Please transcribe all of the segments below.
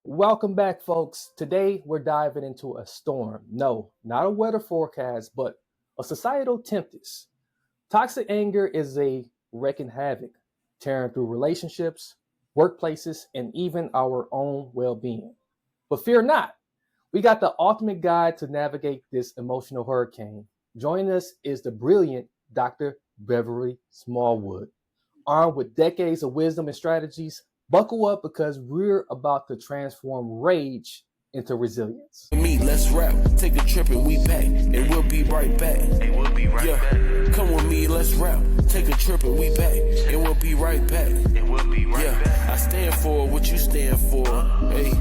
Welcome back, folks. Today we're diving into a storm. No, not a weather forecast, but a societal tempest. Toxic anger is a wreaking havoc, tearing through relationships, workplaces, and even our own well being. But fear not, we got the ultimate guide to navigate this emotional hurricane. Joining us is the brilliant Dr. Beverly Smallwood. Armed with decades of wisdom and strategies, buckle up because we're about to transform rage into resilience. Me, let's rap, take a trip and we back, and we'll be right back. Come with me, let's rap, take a trip and we back, and we'll be right back. I stand for what you stand for. Hey,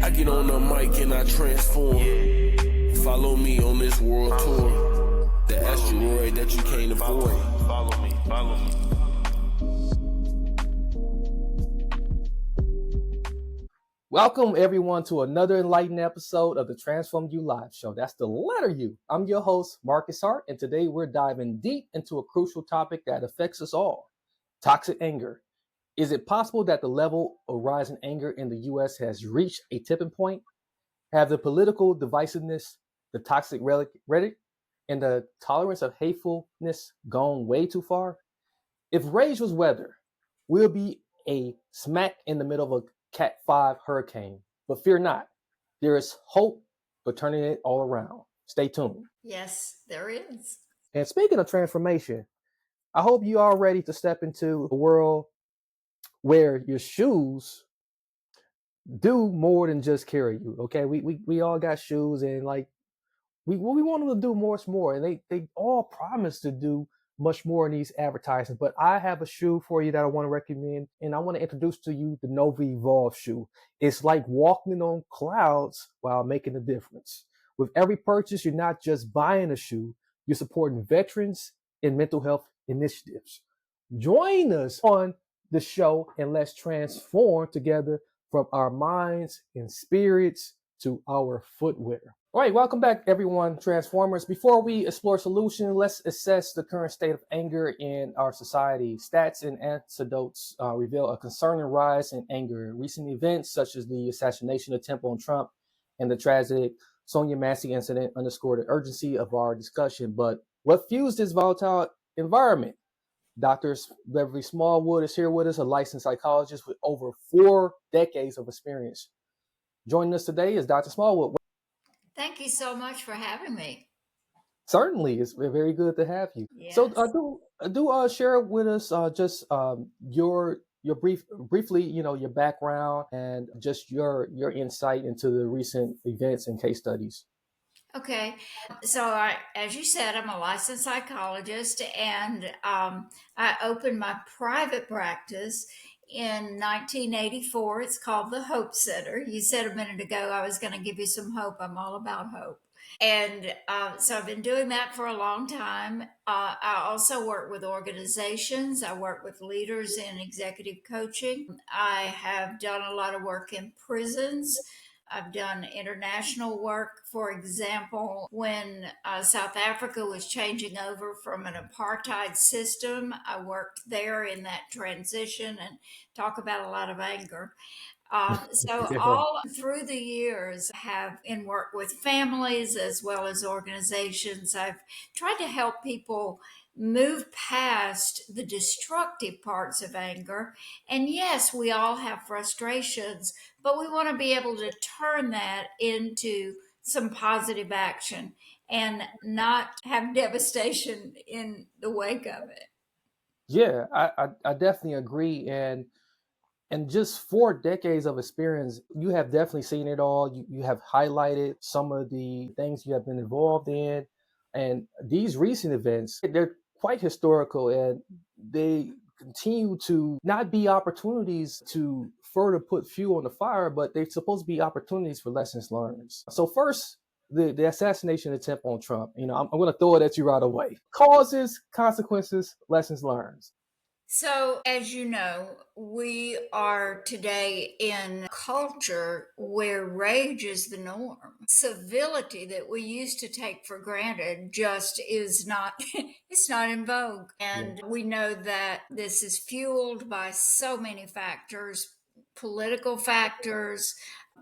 I get on the mic and I transform. Follow me on this world tour. The asteroid that you can't avoid. Follow me. Welcome, everyone, to another enlightening episode of the Transform You Live Show. That's the letter U. I'm your host, Marcus Hart, and today we're diving deep into a crucial topic that affects us all: toxic anger. Is it possible that the level of rising anger in the U.S. has reached a tipping point? Have the political divisiveness, the toxic rhetoric, and the tolerance of hatefulness gone way too far? If rage was weather, we'll be a smack in the middle of a Cat 5 hurricane. But fear not, there is hope for turning it all around. Stay tuned. Yes, there is. And speaking of transformation, I hope you are ready to step into a world where your shoes do more than just carry you. Okay, we all got shoes, and like we want them to do more is more, and they all promise to do much more in these advertisements. But I have a shoe for you that I want to recommend, and I want to introduce to you the Nova Evolve shoe. It's like walking on clouds while making a difference. With every purchase, you're not just buying a shoe, you're supporting veterans and mental health initiatives. Join us on the show and let's transform together from our minds and spirits to our footwear. All right, welcome back, everyone, Transformers. Before we explore solutions, let's assess the current state of anger in our society. Stats and anecdotes reveal a concerning rise in anger. Recent events, such as the assassination attempt on Trump and the tragic Sonia Massey incident, underscore the urgency of our discussion. But what fuels this volatile environment? Dr. Beverly Smallwood is here with us, a licensed psychologist with over 4 decades of experience. Joining us today is Dr. Smallwood. Thank you so much for having me. Certainly, it's very good to have you. Yes. So, do share with us just your briefly, your background and just your insight into the recent events and case studies. Okay. As you said, I'm a licensed psychologist, and I opened my private practice in 1984. It's called the Hope Center. You said a minute ago I was going to give you some hope. I'm all about hope. And so I've been doing that for a long time. I also work with organizations. I work with leaders in executive coaching. I have done a lot of work in prisons. I've done international work. For example, when South Africa was changing over from an apartheid system, I worked there in that transition and talk about a lot of anger. So Yeah. all through the years have in work with families as well as organizations, I've tried to help people move past the destructive parts of anger. And yes, we all have frustrations, but we want to be able to turn that into some positive action and not have devastation in the wake of it. Yeah, I definitely agree. And just 4 decades of experience, you have definitely seen it all. You have highlighted some of the things you have been involved in. And these recent events, they're quite historical, and they continue to not be opportunities to further put fuel on the fire, but they're supposed to be opportunities for lessons learned. So first, the assassination attempt on Trump, I'm going to throw it at you right away. Causes, consequences, lessons learned. So, as you know, we are today in a culture where rage is the norm. Civility that we used to take for granted just is not it's not in vogue. And we know that this is fueled by so many factors, political factors,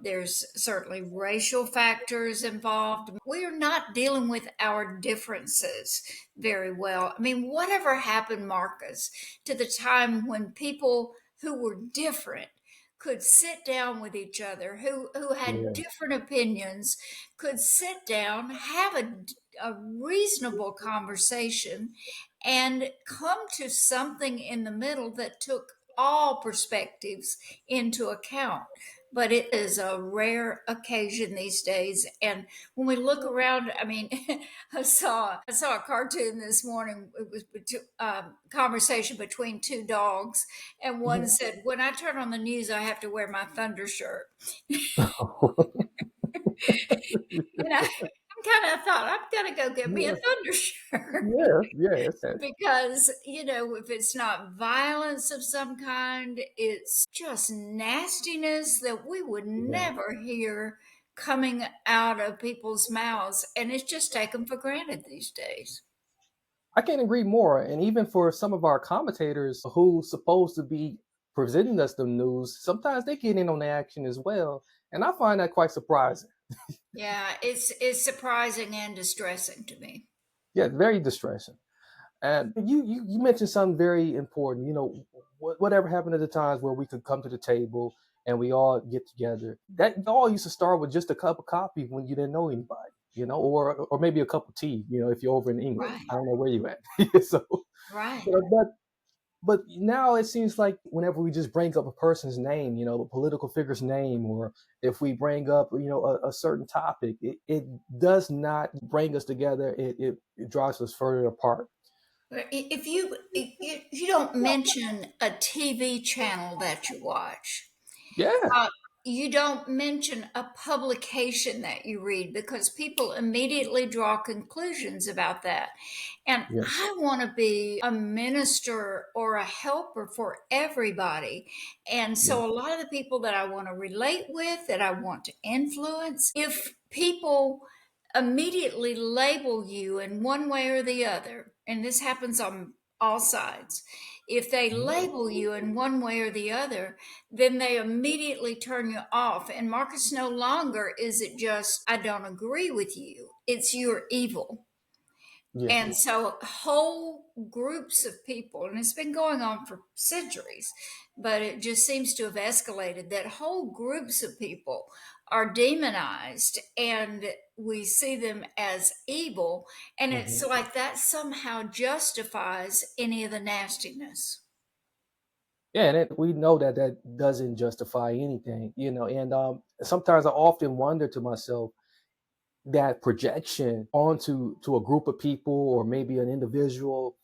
There's certainly racial factors involved. We are not dealing with our differences very well. I mean, whatever happened, Marcus, to the time when people who were different could sit down with each other, who had Yeah, different opinions, could sit down, have a reasonable conversation, and come to something in the middle that took all perspectives into account. But it is a rare occasion these days. And when we look around, I mean, I saw a cartoon this morning. It was conversation between two dogs, and one mhm. said, "When I turn on the news, I have to wear my thunder shirt." And I'm kind of thought, I'm gonna go get me a Yeah, thunder shirt. yes, yes, Because, if it's not violence of some kind, it's just nastiness that we would yeah. never hear coming out of people's mouths. And it's just taken for granted these days. I can't agree more. And even for some of our commentators who's supposed to be presenting us the news, sometimes they get in on the action as well. And I find that quite surprising. Yeah, it's surprising and distressing to me. Yeah, very distressing. And you mentioned something very important. Whatever happened at the times where we could come to the table and we all get together. That all used to start with just a cup of coffee when you didn't know anybody, or maybe a cup of tea, if you're over in England. Right, I don't know where you at. So, right. but now it seems like whenever we just bring up a person's name, a political figure's name, or if we bring up, a certain topic, it does not bring us together. It drives us further apart. If you don't mention a TV channel that you watch, Yeah. Uh, you don't mention a publication that you read because people immediately draw conclusions about that. And Yeah. I want to be a minister or a helper for everybody. And Yeah. so, a lot of the people that I want to relate with, that I want to influence, if people immediately label you in one way or the other, and this happens on all sides, if they label you in one way or the other, then they immediately turn you off. And Marcus, no longer is it just, I don't agree with you, it's you're evil. Yeah. And so whole groups of people, and it's been going on for centuries, but it just seems to have escalated that whole groups of people are demonized and we see them as evil. And it's Mhm. like that somehow justifies any of the nastiness. Yeah, and we know that that doesn't justify anything, and sometimes I often wonder to myself that projection onto to a group of people or maybe an individual,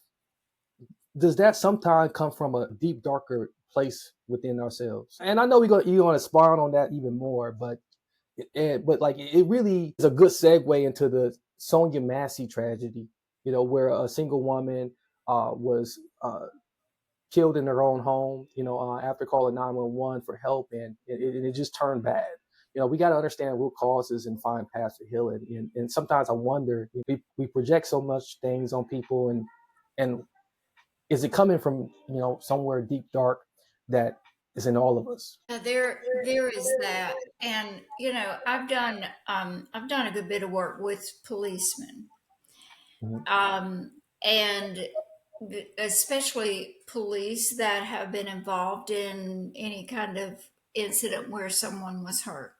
does that sometimes come from a deep, darker place within ourselves? And I know you're gonna expound on that even more, but like it really is a good segue into the Sonia Massey tragedy, where a single woman was killed in their own home, after calling 911 for help, and it just turned bad. We got to understand root causes and find paths to heal it. And sometimes I wonder, we project so much things on people, and is it coming from somewhere deep dark that is in all of us? There is that. And I've done a good bit of work with policemen. Mhm. And especially police that have been involved in any kind of incident where someone was hurt.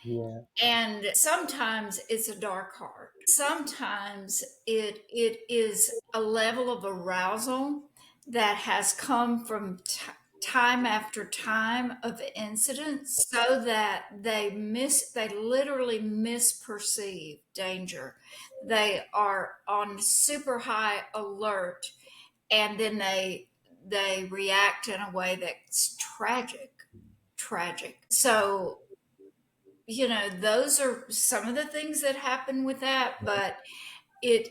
Yeah. And sometimes it's a dark heart. Sometimes it is a level of arousal that has come from time after time of incidents, so that they literally misperceive danger. They are on super high alert, and then they react in a way that's tragic. So those are some of the things that happen with that, but it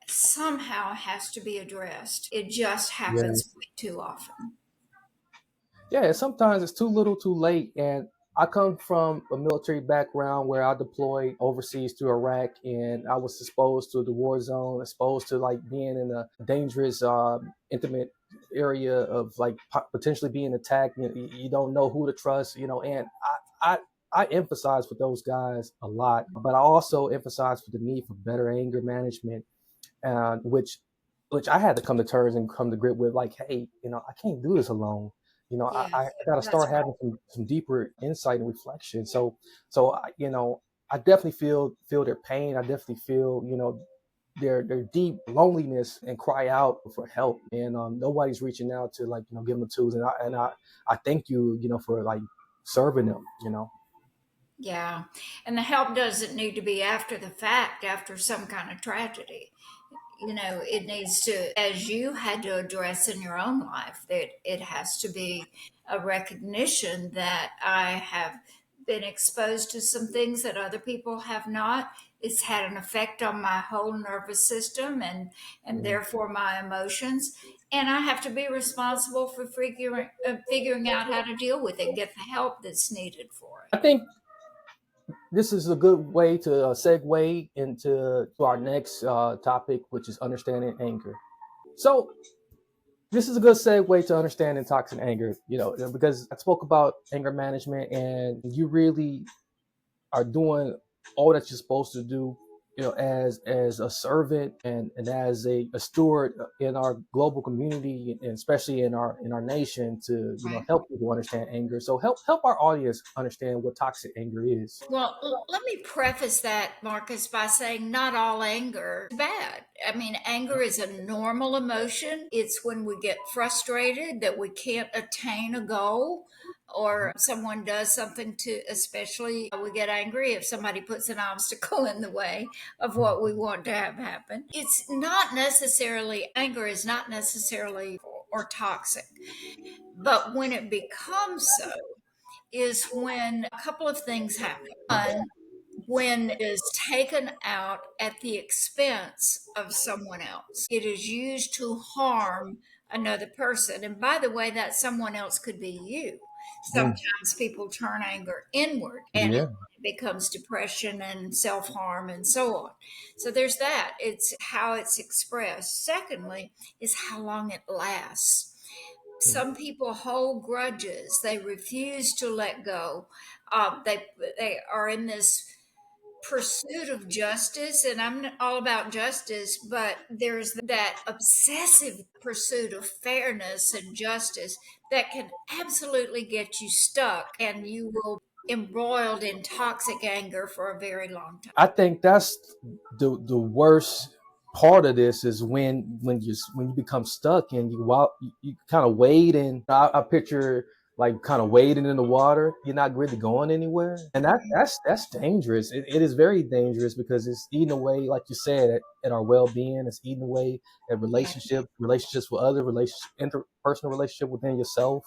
somehow has to be addressed. It just Yeah. happens way too often. Yeah, and sometimes it's too little too late. And I come from a military background where I deployed overseas to Iraq, and I was exposed to the war zone, exposed to like being in a dangerous, intimate area of like potentially being attacked. You don't know who to trust, and I I emphasize with those guys a lot, but I also emphasize for the need for better anger management, which I had to come to terms and come to grip with. Like, hey, I can't do this alone. Yeah, I got to that's start having some deeper insight and reflection. So I definitely feel their pain. I definitely feel their deep loneliness and cry out for help. And nobody's reaching out to, like, give them the tools. And I thank you, for, like, serving them. yeah. And the help doesn't need to be after the fact, after some kind of tragedy. It needs to, as you had to address in your own life, that it has to be a recognition that I have been exposed to some things that other people have not. It's had an effect on my whole nervous system and Mhm. therefore my emotions. And I have to be responsible for figuring out how to deal with it, get the help that's needed for I it. think this is a good way to segue into our next topic, which is understanding anger. So this is a good segue to understanding toxic anger, because I spoke about anger management, and you really are doing all that you're supposed to do, as a servant and as a steward in our global community, and especially in our nation, to Right. help people understand anger. So help our audience understand what toxic anger is. Well, let me preface that, Marcus, by saying not all anger is bad. I mean, anger is a normal emotion. It's when we get frustrated that we can't attain a goal or someone does something to, especially we get angry if somebody puts an obstacle in the way of what we want to have happen. It's not necessarily, anger is not necessarily or toxic, but when it becomes so, is when a couple of things happen. One, when it is taken out at the expense of someone else, it is used to harm another person. And by the way, that someone else could be you. Mm, Sometimes people turn anger inward and it yeah. becomes depression and self harm and so on. So there's that. It's how it's expressed. Secondly, is how long it lasts. Some people hold grudges. They refuse to let go. They are in this pursuit of justice, and I'm all about justice, but there's that obsessive pursuit of fairness and justice that can absolutely get you stuck, and you will be embroiled in toxic anger for a very long time. I think that's the worst part of this, is when you become stuck and you kind of wade, and I picture, like, kind of wading in the water. You're not really going anywhere, and that's dangerous. It is very dangerous, because it's eating away, like you said, at our well-being. It's eating away at Yeah, relationships with other relationships, interpersonal relationship within yourself,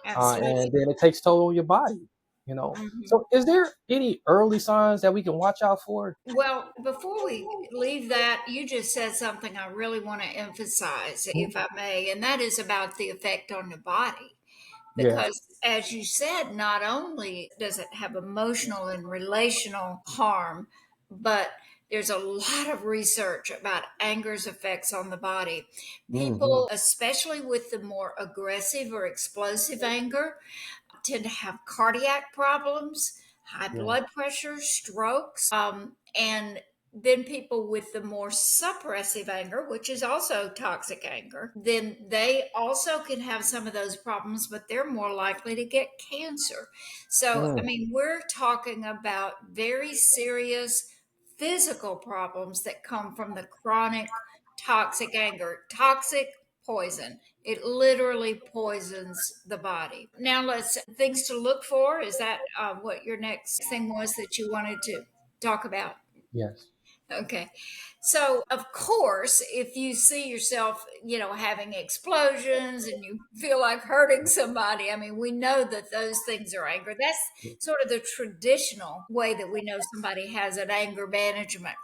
absolutely. and then it takes toll on your body. Mhm. So, is there any early signs that we can watch out for? Well, before we leave that, you just said something I really want to emphasize, if I may, and that is about the effect on the body. Yeah. Because, as you said, not only does it have emotional and relational harm, but there's a lot of research about anger's effects on the body. Hmm. People, especially with the more aggressive or explosive anger, tend to have cardiac problems, high Yeah. blood pressure, strokes, and then people with the more suppressive anger, which is also toxic anger, then they also can have some of those problems, but they're more likely to get cancer. So, I Mm. mean, we're talking about very serious physical problems that come from the chronic toxic anger, toxic poison. It literally poisons the body. Now, let's things to look for. Is that what your next thing was that you wanted to talk about? Yes. Okay. So, of course, if you see yourself, having explosions and you feel like hurting somebody, I mean, we know that those things are anger. That's sort of the traditional way that we know somebody has an anger management.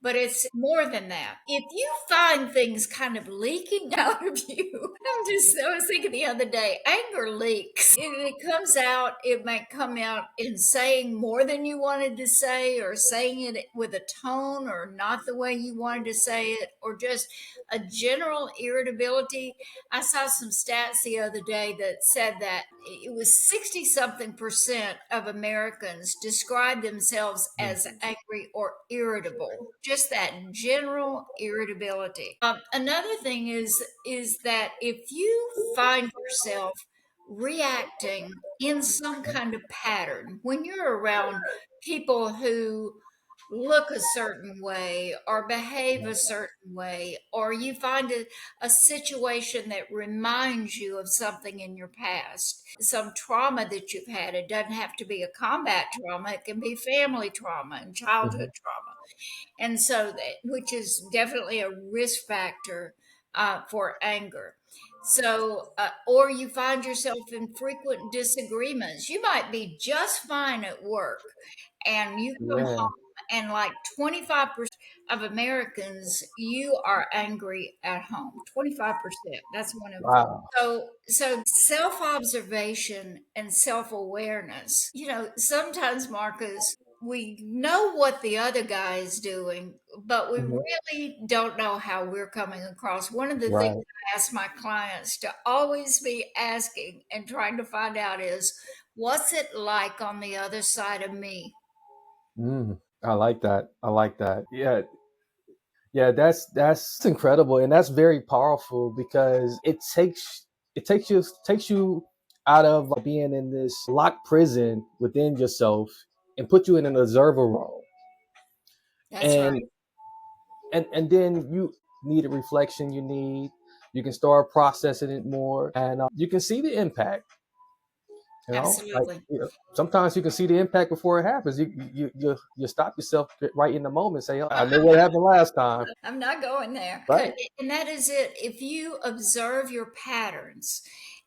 but it's more than that. If you find things kind of leaking out of you, I was thinking the other day, anger leaks. It comes out, it might come out in saying more than you wanted to say, or saying it with a tone or not the way you wanted to say it, or just a general irritability. I saw some stats the other day that said that it was 60 something percent of Americans describe themselves as angry or irritable. Just that general irritability. Another thing is that if you find yourself reacting in some kind of pattern when you're around people who look a certain way or behave a certain way, or you find a situation that reminds you of something in your past, some trauma that you've had. It doesn't have to be a combat trauma, it can be family trauma and childhood Mhm. trauma. And so, which is definitely a risk factor for anger. So, or you find yourself in frequent disagreements. You might be just fine at work, and you come Yeah. home, and like 25% of Americans, you are angry at home. 25%. That's one in four. Wow. So self observation and self awareness. Sometimes, Marcus, we know what the other guy is doing, but we Mhm. really don't know how we're coming across. One of the things Right. I ask my clients to always be asking and trying to find out is, what's it like on the other side of me? I like that. I like that. Yeah. Yeah, that's incredible, and that's very powerful because it takes you out of like, being in this locked prison within yourself and put you in an observer role. That's right. And and then you need a reflection. You can start processing it more, and you can see the impact. Like Absolutely. sometimes you can see the impact before it happens. You stop yourself right in the moment. Say, "Oh, I know I'm what not happened last time." I'm not going there. Right. And that is it. If you observe your patterns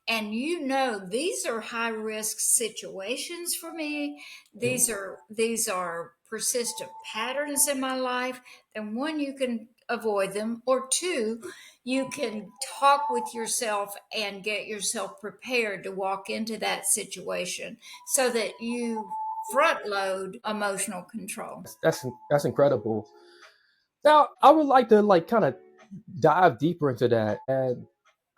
and you know these are high risk situations for me, these are persistent patterns in my life, then one, you can avoid them, or two, you can talk with yourself and get yourself prepared to walk into that situation so that you front load emotional control. That's incredible. Now, I would like to like kind of dive deeper into that, and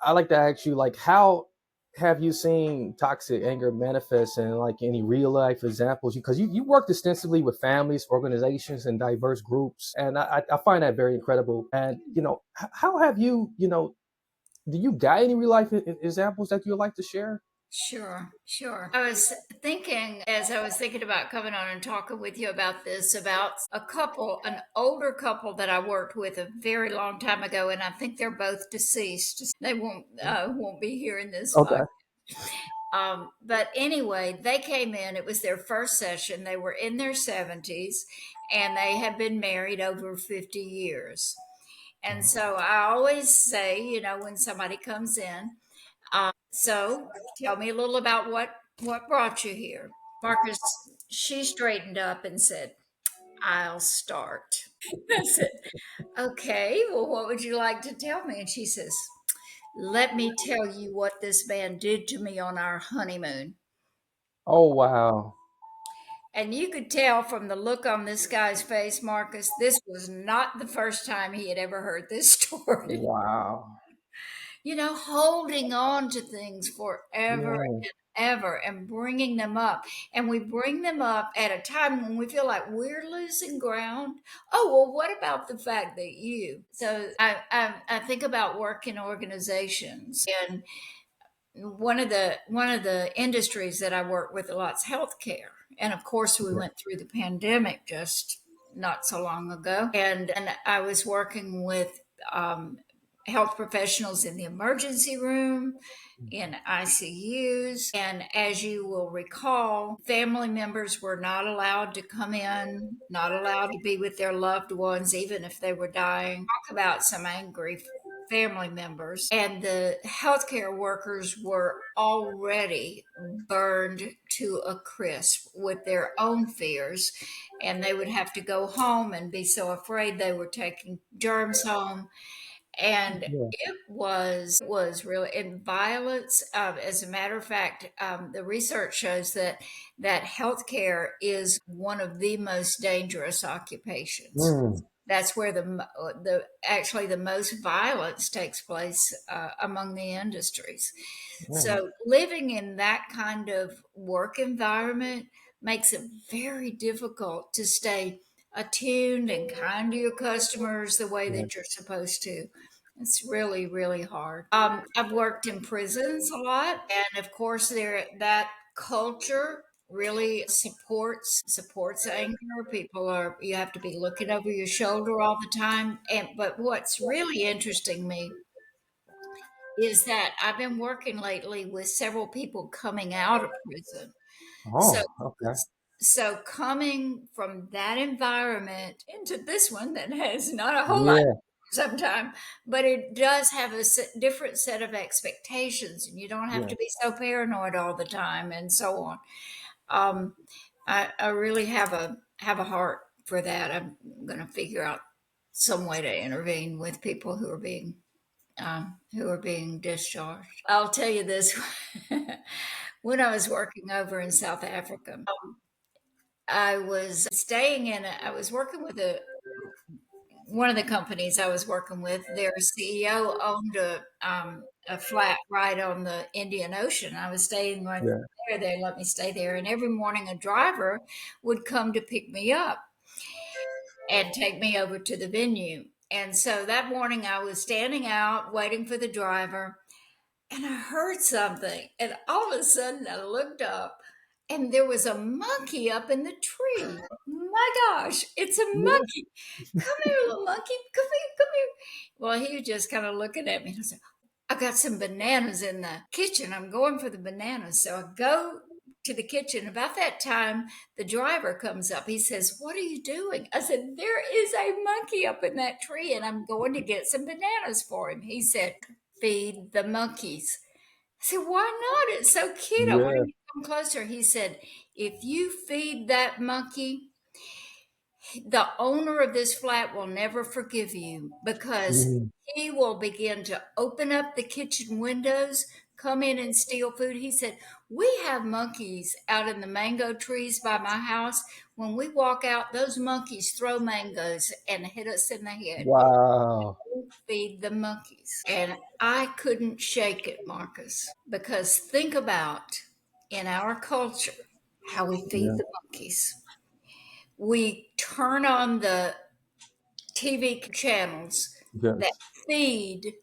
I like to ask you like how have you seen toxic anger manifest in like any real life examples? Because you worked extensively with families, organizations, and diverse groups, and I find that very incredible. And how have you do you got any real life examples that you'd like to share? Sure, sure. I was thinking, as I was thinking about coming on and talking with you about this, about a couple, an older couple that I worked with a very long time ago, and I think they're both deceased. They won't be hearing this Okay. podcast. But anyway, they came in. It was their first session. They were in their 70s, and they had been married over 50 years. And so I always say, when somebody comes in, so tell me a little about what brought you here. Marcus, she straightened up and said, I'll start. I said, okay, well, what would you like to tell me? And she says, let me tell you what this man did to me on our honeymoon. Oh wow. And you could tell from the look on this guy's face, Marcus, this was not the first time he had ever heard this story. Wow. Holding on to things forever Yeah. and ever and bringing them up. And we bring them up at a time when we feel like we're losing ground. Oh, well, what about the fact that you? So I think about work in organizations, and one of the industries that I work with a lot is healthcare. And of course, we Yeah. went through the pandemic just not so long ago, and I was working with um, health professionals in the emergency room, in ICUs. And as you will recall, family members were not allowed to come in, not allowed to be with their loved ones, even if they were dying. Talk about some angry family members, and the healthcare workers were already burned to a crisp with their own fears, and they would have to go home and be so afraid they were taking germs home. And Yeah. it was really in violence. As a matter of fact, the research shows that healthcare is one of the most dangerous occupations. Mm, That's where the actually the most violence takes place among the industries. mm, So living in that kind of work environment makes it very difficult to stay attuned and kind to your customers the way yeah. that you're supposed to. It's really, really hard. I've worked in prisons a lot, and of course, there that culture really supports anger. People are you have to be looking over your shoulder all the time. And but what's really interesting me is that I've been working lately with several people coming out of prison. So, Oh, okay. so coming from that environment into this one that has not a whole lot Yeah, sometimes, but it does have a different set of expectations, and you don't have yeah. to be so paranoid all the time, and so on. Um, I really have a heart for that. I'm going to figure out some way to intervene with people who are being discharged. I'll tell you this: when I was working over in South Africa, I was I was working with one of the companies I was working with. Their CEO owned a flat right on the Indian Ocean. I was staying right Yeah. there. They let me stay there, and every morning a driver would come to pick me up and take me over to the venue. And so that morning I was standing out waiting for the driver, and I heard something. And all of a sudden I looked up, and there was a monkey up in the tree. My gosh, it's a Yeah. monkey. Come here, little monkey. Come here, come here. Well, he was just kind of looking at me. And I said, I got some bananas in the kitchen. I'm going for the bananas. So I go to the kitchen. About that time, the driver comes up. He says, What are you doing? I said, There is a monkey up in that tree, and I'm going to get some bananas for him. He said, Feed the monkeys. I said, Why not? It's so cute. I want Yeah. him to come closer. He said, If you feed that monkey, the owner of this flat will never forgive you because Mhm. he will begin to open up the kitchen windows, come in and steal food. He said, We have monkeys out in the mango trees by my house. When we walk out, those monkeys throw mangoes and hit us in the head. Wow. Feed the monkeys. And I couldn't shake it, Marcus, because think about in our culture how we feed Yeah. the monkeys. We turn on the TV channels that Yes. feed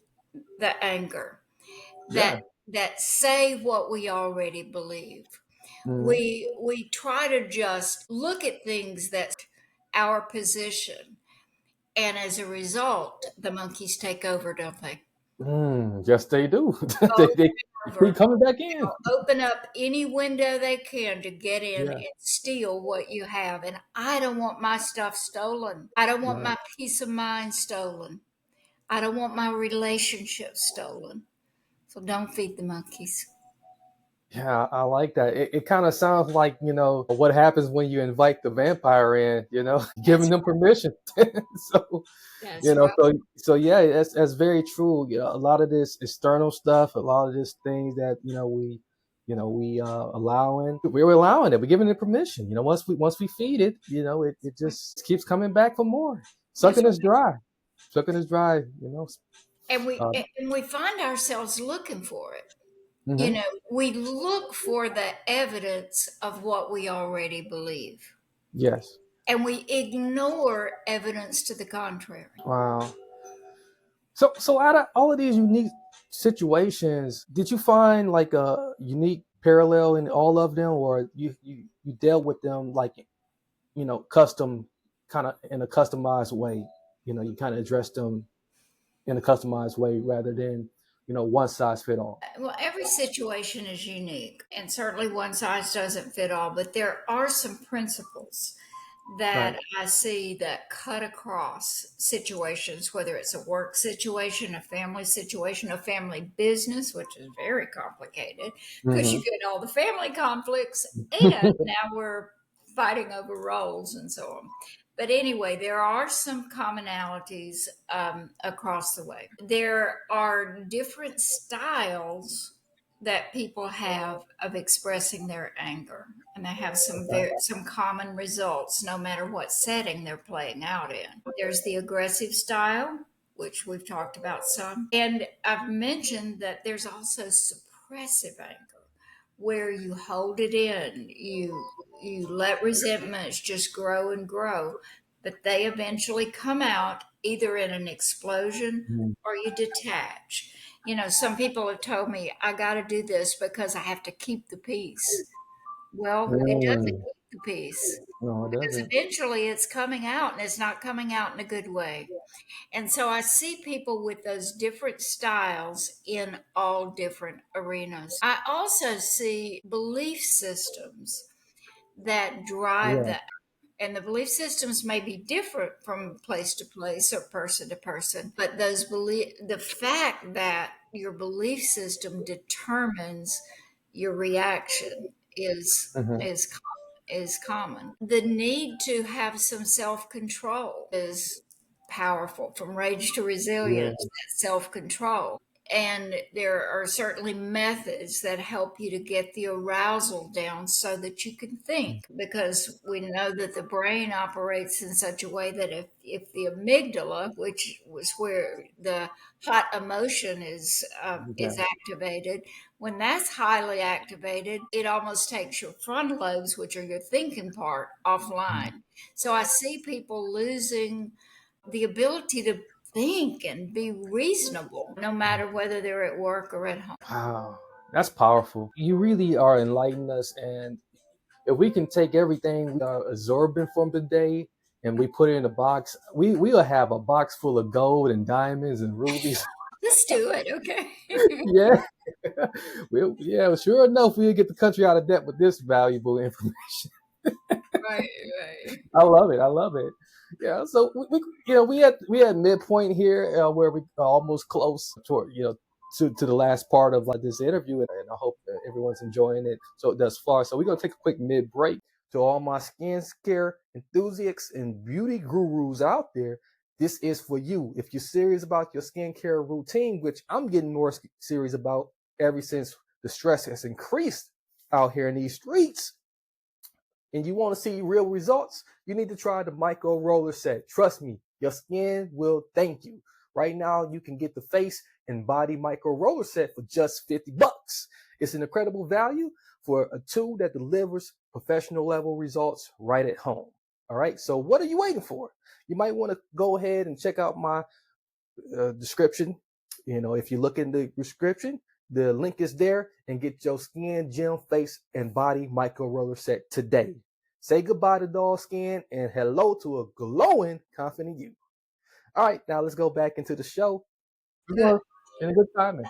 the anger, that Yeah. that say what we already believe. Hmm. We try to just look at things that our position, and as a result, the monkeys take over, don't they? Mm, yes, they do. Over They and keep over. coming back in. Open up any window they can to get in Yeah. and steal what you have. And I don't want my stuff stolen. I don't want Right. my peace of mind stolen. I don't want my relationship stolen. So don't feed the monkeys. Yeah, I like that. It kind of sounds like, what happens when you invite the vampire in, giving That's them permission. So, that's right. so yeah, that's very true. A lot of this external stuff, a lot of this things that, we allowing, we're allowing it. We're giving it permission. Once we feed it, it just keeps coming back for more, That's sucking us dry, sucking us dry, right. And we Uh, and we find ourselves looking for it. You mhm. know, we look for the evidence of what we already believe. Yes. And we ignore evidence to the contrary. Wow. So out of all of these unique situations, did you find like a unique parallel in all of them, or you dealt with them like custom, kind of in a customized way? You kind of addressed them in a customized way rather than one size fit all. Well, every situation is unique, and certainly one size doesn't fit all, but there are some principles Right. that I see that cut across situations, whether it's a work situation, a family business, which is very complicated because you Hmm. get all the family conflicts, and now we're fighting over roles and so on. But anyway, there are some commonalities across the way. There are different styles that people have of expressing their anger, and they have some common results no matter what setting they're playing out in. There's the aggressive style, which we've talked about some, and I've mentioned that there's also suppressive anger, where you hold it in, you let resentments just grow and grow, but they eventually come out either in an explosion or you detach. You know, some people have told me, I got to do this because I have to keep the peace. Well, it doesn't Mm. keep the peace No, it because doesn't. eventually it's coming out and it's not coming out in a good way. And so I see people with those different styles in all different arenas. I also see belief systems that drive Yeah. that. And the belief systems may be different from place to place or person to person, but the fact that your belief system determines your reaction Hmm. is common. The need to have some self control is powerful. From rage to Yeah. resilience, that self control. And there are certainly methods that help you to get the arousal down so that you can think, because we know that the brain operates in such a way that if the amygdala, which was where the hot emotion Yeah. is activated, when that's highly activated, it almost takes your frontal lobes, which are your thinking part, offline. So I see people losing the ability to think and be reasonable, no matter whether they're at work or at home. Wow. That's powerful. You really are enlightening us. And if we can take everything we are absorbing from the day and we put it in a box, we'll have a box full of gold and diamonds and rubies. Let's do it, okay? Yeah. Yeah, sure enough, we'll get the country out of debt with this valuable information. Right, right. I love it. I love it. Yeah. So we had midpoint here where we are almost close toward to the last part of like this interview, and I hope that everyone's enjoying it so thus far. So we're gonna take a quick mid break. To all my skincare enthusiasts and beauty gurus out there, this is for you. If you're serious about your skincare routine, which I'm getting more serious about ever since the stress has increased out here in these streets, and you want to see real results, you need to try the micro roller set. Trust me, your skin will thank you. Right now, you can get the face and body micro roller set for just $50. It's an incredible value for a tool that delivers professional level results right at home. All right. So what are you waiting for? You might want to go ahead and check out my description. If you look in the description, the link is there, and get your skin, gym, face, and body micro roller set today. Say goodbye to dull skin and hello to a glowing, confident you. All right, now let's go back into the show. Good. We're in a good timing.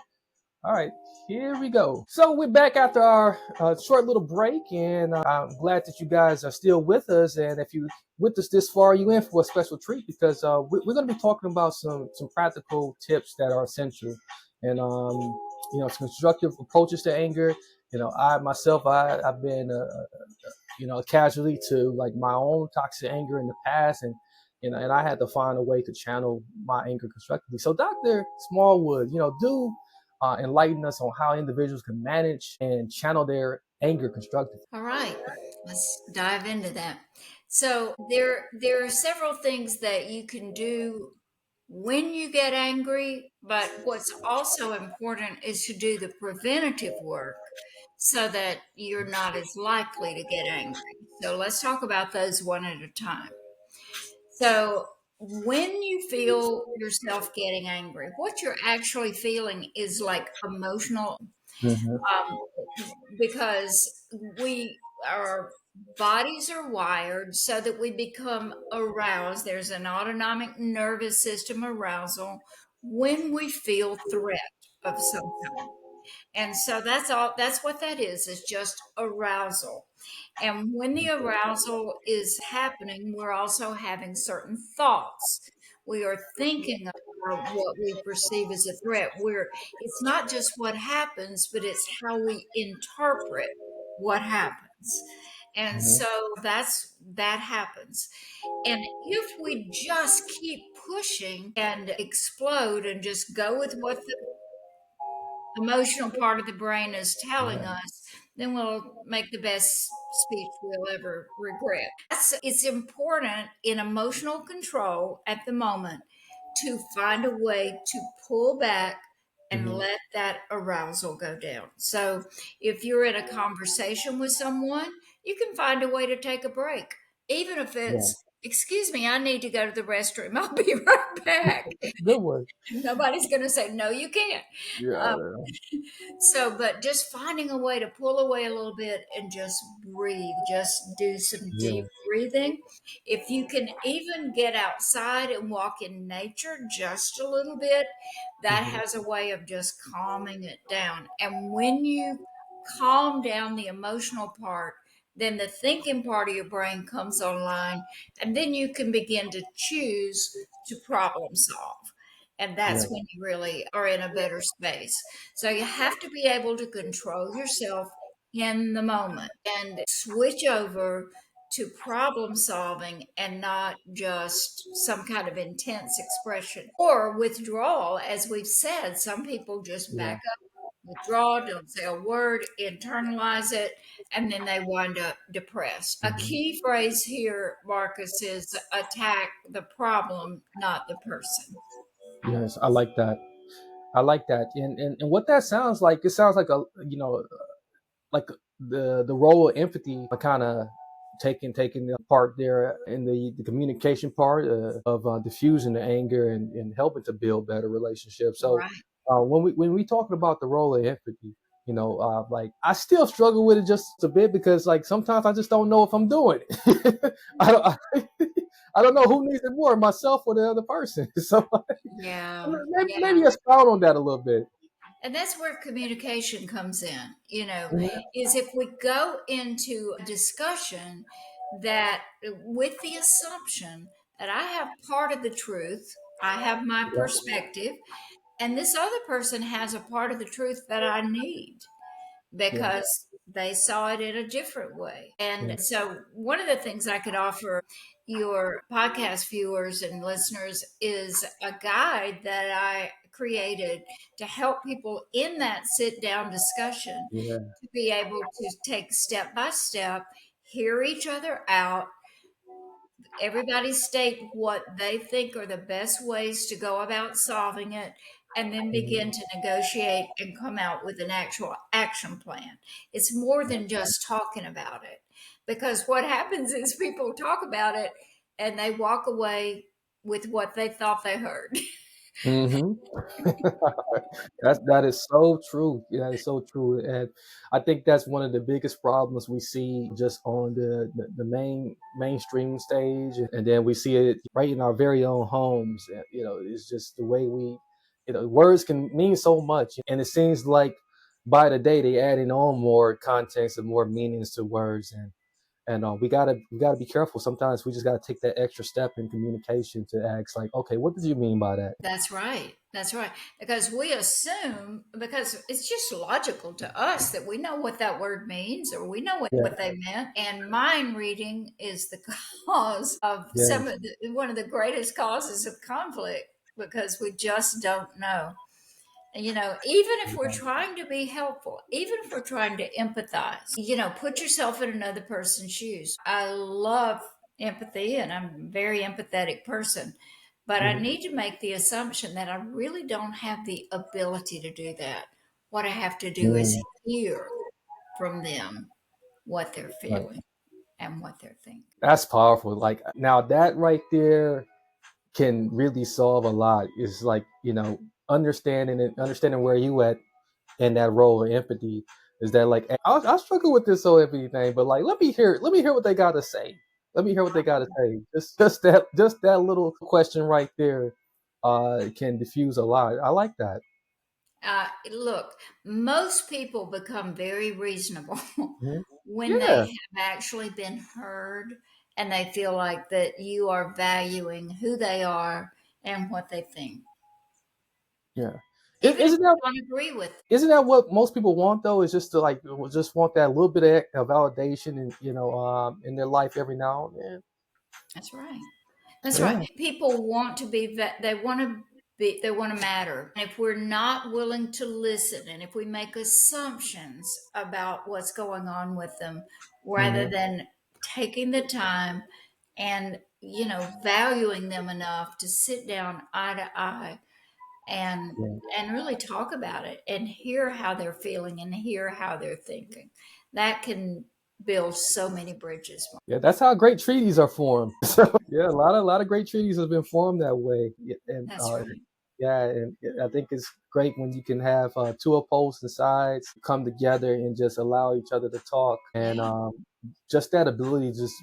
All right, here we go. So we're back after our short little break, and I'm glad that you guys are still with us. And if you with us this far, you in for a special treat because we're going to be talking about some practical tips that are essential, and some constructive approaches to anger. I myself, I've been a casualty to like my own toxic anger in the past, and I had to find a way to channel my anger constructively. So, Dr. Smallwood, do enlighten us on how individuals can manage and channel their anger constructively. All right. Let's dive into that. So there are several things that you can do when you get angry, but what's also important is to do the preventative work so that you're not as likely to get angry. So let's talk about those one at a time. So, when you feel yourself getting angry, what you're actually feeling is like emotional, Mm-hmm. um, because our bodies are wired so that we become aroused. There's an autonomic nervous system arousal when we feel threat of some kind. And so that's all, that's what that is just arousal. And when the arousal is happening, we're also having certain thoughts. We are thinking about what we perceive as a threat. It's not just what happens, but it's how we interpret what happens. And Hmm. so that happens. And if we just keep pushing and explode and just go with what the emotional part of the brain is telling Yeah. us, then we'll make the best speech we'll ever regret. It's important in emotional control at the moment to find a way to pull back and Hmm. let that arousal go down. So if you're in a conversation with someone, you can find a way to take a break, even if Yeah. it's, excuse me, I need to go to the restroom. I'll be right back. Good one. Nobody's going to say, no, you can't. Yeah. Um, so, but just finding a way to pull away a little bit and just breathe, just do some Yeah. deep breathing. If you can even get outside and walk in nature just a little bit, that Hmm. has a way of just calming it down. And when you calm down the emotional part, then the thinking part of your brain comes online, and then you can begin to choose to problem solve. And Yeah. that's when you really are in a better space. So you have to be able to control yourself in the moment and switch over to problem solving and not just some kind of intense expression or withdrawal. As we've said, some people just Yeah. back up, withdraw, don't say a word, internalize it, and then they wind up depressed. A Hmm. key phrase here, Marcus, is attack the problem, not the person. Yes, I like that. I like that. And what that sounds like, it sounds like a, like the role of empathy, kind of taking the part there in the communication part of diffusing the anger and helping to build better relationships. So Right. when we talking about the role of empathy, like I still struggle with it just a bit because like sometimes I just don't know if I'm doing it. I don't. I don't know who needs it more, myself or the other person. So Yeah. maybe expound on that a little bit. And that's where communication comes in, Mhm. is if we go into a discussion that with the assumption that I have part of the truth, I have my Yeah. perspective, and this other person has a part of the truth that I need Yeah. because they saw it in a different way. And Yeah. so, one of the things I could offer your podcast viewers and listeners is a guide that I created to help people in that sit down discussion Yeah. to be able to take step by step, hear each other out, everybody state what they think are the best ways to go about solving it, and then begin to negotiate and come out with an actual action plan. It's more than just talking about it, because what happens is people talk about it and they walk away with what they thought they heard. Hmm. That is so true. Yeah, that is so true. And I think that's one of the biggest problems we see just on the mainstream stage, and then we see it right in our very own homes. It's just the way words can mean so much, and it seems like by the day they adding on more context and more meanings to words, and we gotta be careful. Sometimes we just gotta take that extra step in communication to ask, like, okay, what did you mean by that? That's right. That's right. Because we assume, because it's just logical to us that we know what that word means or we know Yeah. what they meant. And mind reading is the cause of Yes. one of the greatest causes of conflict because we just don't know. Even if we're trying to be helpful, even if we're trying to empathize, put yourself in another person's shoes. I love empathy and I'm a very empathetic person, but I Mhm. need to make the assumption that I really don't have the ability to do that. What I have to do is Mm, hear from them what they're right. feeling and what they're thinking. That's powerful. Like now that right there can really solve a lot. It's like, understanding where you at in that role of empathy is that like I struggle with this whole empathy thing, but like let me hear what they gotta say. Let me hear what they gotta say. Just that little question right there can diffuse a lot. I like that. Look, most people become very reasonable Mhm. when they Yeah, have actually been heard and they feel like that you are valuing who they are and what they think, yeah. even if Isn't that you don't agree with. isn't that what most people want though? Is just to like just want that little bit of validation and in their life every now and then. That's right. That's right. Yeah, People want to be, they want to be, they want to matter. And if we're not willing to listen and if we make assumptions about what's going on with them rather hmm, than taking the time and, valuing them enough to sit down eye to eye and yeah. and really talk about it and hear how they're feeling and hear how they're thinking, that can build so many bridges. Yeah, that's how great treaties are formed. Yeah, a lot of great treaties have been formed that way. Yeah, and That's right. yeah, and I think it's great when you can have two opposing sides come together and just allow each other to talk, and Yeah. just that ability to just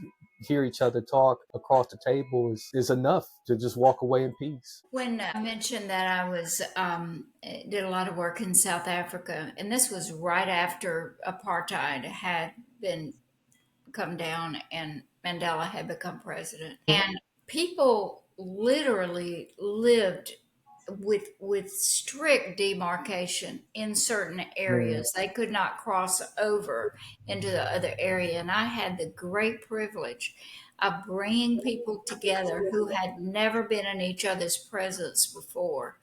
hear each other talk across the table is enough to just walk away in peace. When I mentioned that I was did a lot of work in South Africa, and this was right after apartheid had been come down and Mandela had become president, Mhm. and people literally lived with strict demarcation in certain Yeah, areas. They could not cross over into the other area, and I had the great privilege of bringing people together who had never been in each other's presence before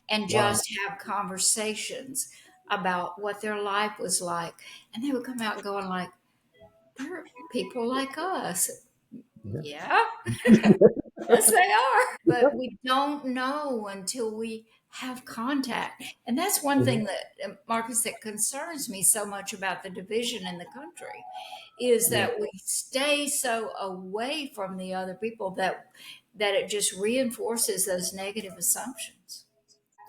and wow. just have conversations about what their life was like, and they would come out going like, they're people like us. Yeah. Yeah, yes, they are. But we don't know until we have contact. And that's one Mhm. thing that, Marcus, that concerns me so much about the division in the country is Yeah. that we stay so away from the other people that it just reinforces those negative assumptions.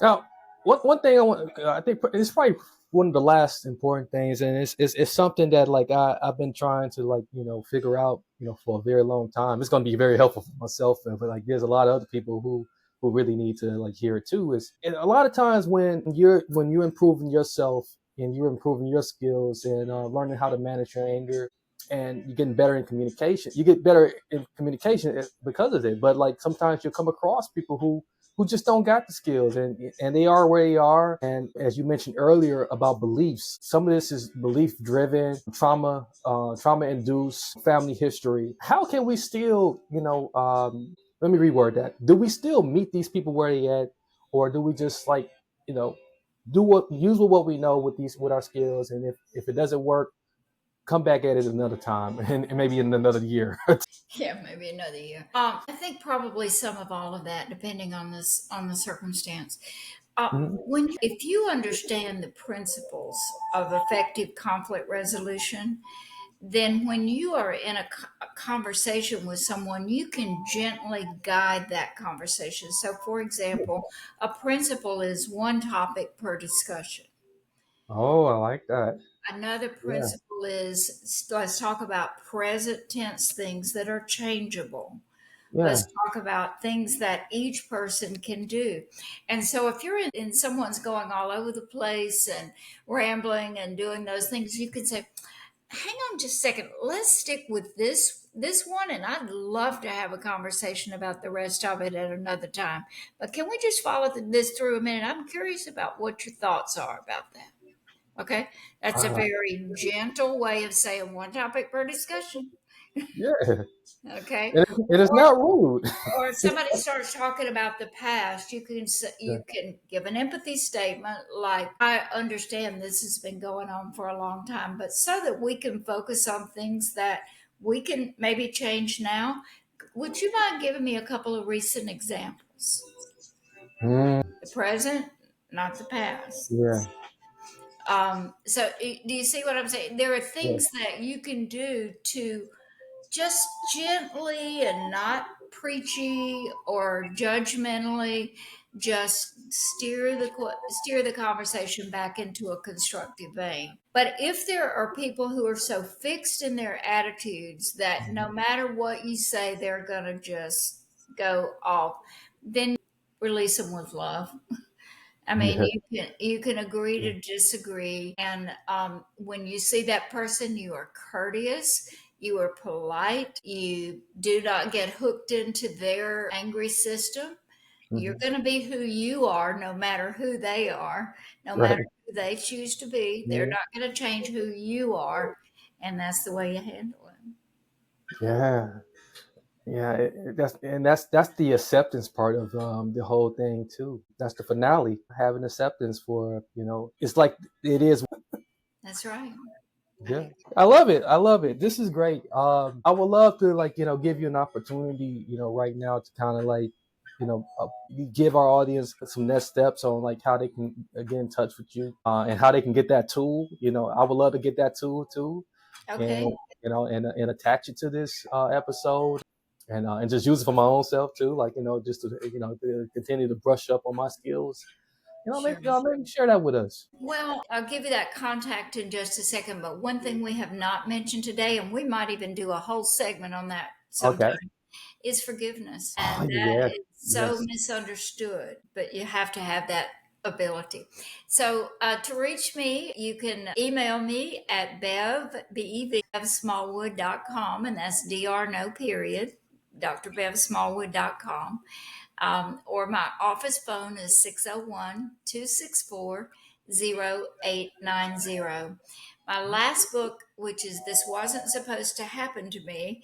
Now, one thing I think it's probably one of the last important things, and it's something that like I've been trying to like figure out for a very long time. It's going to be very helpful for myself, but like there's a lot of other people who really need to like hear it too. Is and a lot of times when you're improving yourself and you're improving your skills and learning how to manage your anger and you're getting better in communication, you get better in communication because of it. But like sometimes you'll come across people who just don't got the skills and they are where they are. And as you mentioned earlier about beliefs, some of this is belief driven, trauma induced, family history. How can we still let me reword that, do we still meet these people where they at, or do we just like you know use what we know with our skills, and if it doesn't work, come back at it another time and maybe in another year. Yeah, maybe another year. I think probably some of all of that, depending on this on the circumstance. Mhm. If you understand the principles of effective conflict resolution, then when you are in a conversation with someone, you can gently guide that conversation. So, for example, a principle is one topic per discussion. Oh, I like that. Another Yeah, principle is let's talk about present tense things that are changeable. yeah. Let's talk about things that each person can do. And so if you're in someone's going all over the place and rambling and doing those things, you can say, hang on just a second, let's stick with this one, and I'd love to have a conversation about the rest of it at another time. But can we just follow this through a minute? I'm curious about what your thoughts are about that. Okay. That's a Uh, very gentle way of saying one topic per discussion. yeah. Okay. It is not rude. Or if somebody starts talking about the past, Yeah. you can give an empathy statement like, I understand this has been going on for a long time, but so that we can focus on things that we can maybe change now, would you mind giving me a couple of recent examples? Mm, The present, not the past. yeah. So do you see what I'm saying? There are Yeah. things that you can do to just gently and not preachy or judgmentally just steer the conversation back into a constructive vein. But if there are people who are so fixed in their attitudes that no matter what you say they're going to just go off, then release them with love. I mean, Yeah. you can agree to disagree, and when you see that person, you are courteous, you are polite, you do not get hooked into their angry system. You're Hmm. going to be who you are, no matter who they are, no matter Right. who they choose to be. They're Yeah. not going to change who you are, and that's the way you handle it. Yeah. Yeah. That's the acceptance part of the whole thing too. That's the finale. Having acceptance for it's like it is. That's right. Yeah. I love it. I love it. This is great. I would love to give you an opportunity, right now to kind of you give our audience some next steps on like how they can get in touch with you, and how they can get that tool. I would love to get that tool too, and Okay. and attach it to this episode, and just use it for my own self too, like just to continue to brush up on my skills. Sure. Maybe share that with us. Well, I'll give you that contact in just a second, but one thing we have not mentioned today, and we might even do a whole segment on that Okay. sometime, is forgiveness. Oh And that yeah. is so Yes. misunderstood, but you have to have that ability. So to reach me, you can email me at bevsmallwood.com, and that's dr no period, drbevsmallwood.com. Or my office phone is 601-264-0890. My last book, which is This Wasn't Supposed to Happen to Me,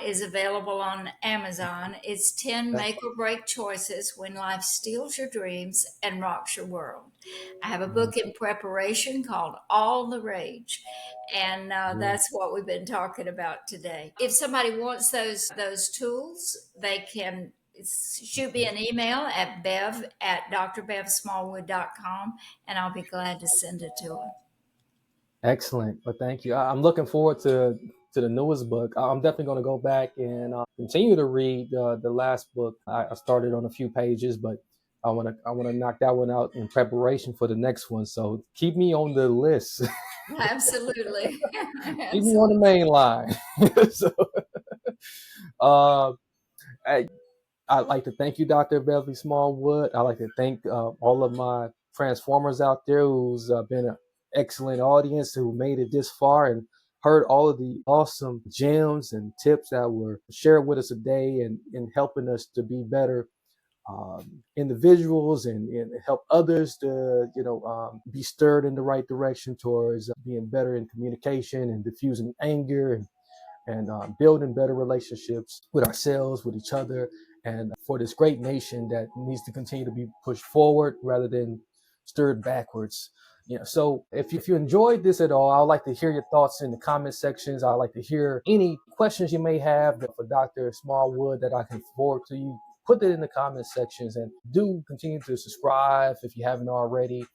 is available on Amazon. It's 10 Okay. Make or Break Choices When Life Steals Your Dreams and Rocks Your World. I have a book in preparation called All the Rage, and Yeah. that's what we've been talking about today. If somebody wants those tools, they can shoot me an email at drbevsmallwood.com, and I'll be glad to send it to them. Excellent. Well, thank you. I'm looking forward to the newest book. I'm definitely going to go back and continue to read the last book. I started on a few pages, but I want to knock that one out in preparation for the next one. So keep me on the list. Absolutely. Keep me on the Absolutely. main line. So, uh, I, I'd like to thank you, Dr. Beverly Smallwood. I'd like to thank all of my Transformers out there who's been an excellent audience who made it this far and heard all of the awesome gems and tips that were shared with us today and helping us to be better individuals and help others to be stirred in the right direction towards being better in communication and diffusing anger and building better relationships with ourselves, with each other, and for this great nation that needs to continue to be pushed forward rather than stirred backwards. So if you enjoyed this at all, I'd like to hear your thoughts in the comment sections. I'd like to hear any questions you may have for Dr. Smallwood that I can forward to you. Put it in the comment sections and do continue to subscribe if you haven't already.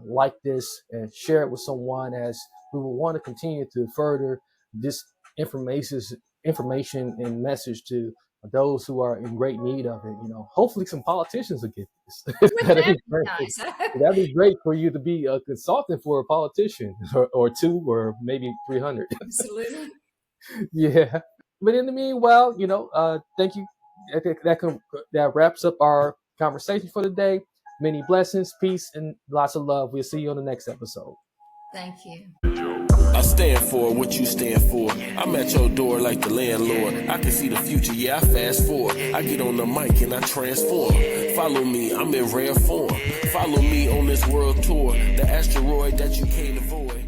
Like this and share it with someone as we will want to continue to further this information information and message to those who are in great need of it. Hopefully some politicians will get this. Wouldn't That'd that be be great. nice? That'd be great for you to be a consultant for a politician or two or maybe 300. Absolutely. Yeah. But in the meanwhile, thank you. That wraps up our conversation for today. Many blessings, peace, and lots of love. We'll see you on the next episode. Thank you. I stand for what you stand for. I'm at your door like the landlord. I can see the future, yeah, I fast forward. I get on the mic and I transform. Follow me, I'm in rare form. Follow me on this world tour. The asteroid that you can't avoid.